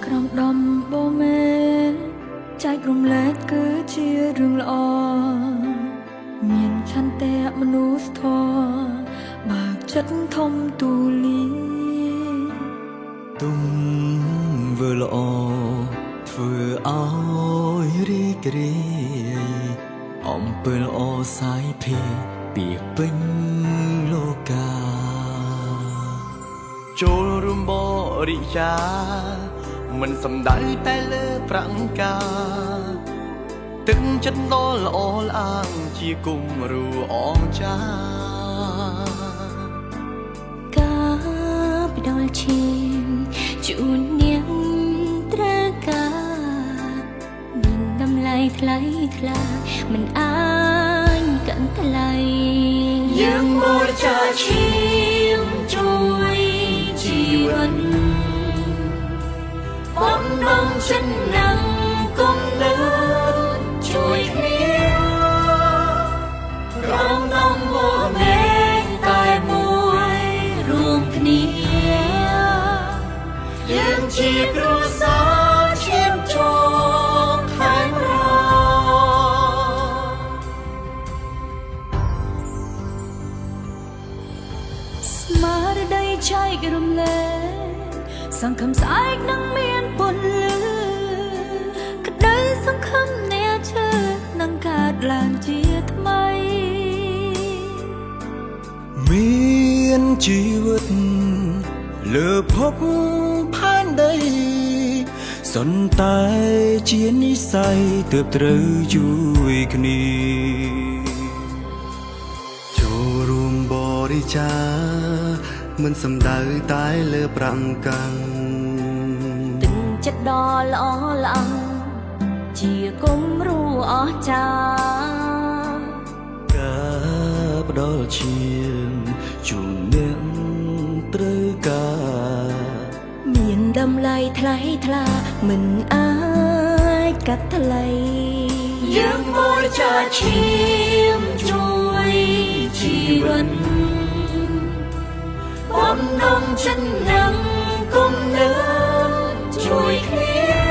ក្រំដំបូមេចែករំលែកគឺជារឿងល្អមានឆន្ទៈមនុស្សធម៌បើកចិត្តធំទូលាយទុំវើល្អធ្វើឲ្យរីករាយអំពើល្អសាយភេពីពេញលោកាចូលរួមបរិយាមិនសំដៅតែលើប្រាំងការទឹកចិត្តដ៏ល្អល្អងជាគំរូអងចាការផ្ដល់ឈាមជូននាងត្រូវការមានតម្លៃថ្លៃថ្លាមិនអាចកាន់ថ្លៃយើងបរិច្ចាគឈាមជួយជីវិតបំណងចិត្តនឹងគំនិតជួយគ្នាក្រំដំបូងមេតែមួយរួមគ្នាយើងជាគ្រួសារឈាមជោគខែរស្មារតីចែករំលែកសង្ឃឹមស្អែកនឹងមានពន្លឺក្តីសង្ឃឹមអ្នកជឿនឹងកើតឡើងជាថ្មីមានជីវិតលើភពផែនដីសន្តែជានិស្ស័យទើបត្រូវជួយគ្នាចូលរួមបរិច្ចាគមិនសំដៅតែលើប្រាំកាំងទឹកចិត្តដ៏ល្អល្អជាគំរូអស្ចារ្យការផ្ដល់ឈាមជូនអ្នកត្រូវការមានតម្លៃថ្លៃថ្លាមិនអាចកាត់ថ្លៃយើងបរិច្ចាគឈាមជួយជីវិតបំណងចិត្តនឹងគំនិតជួយគ្នា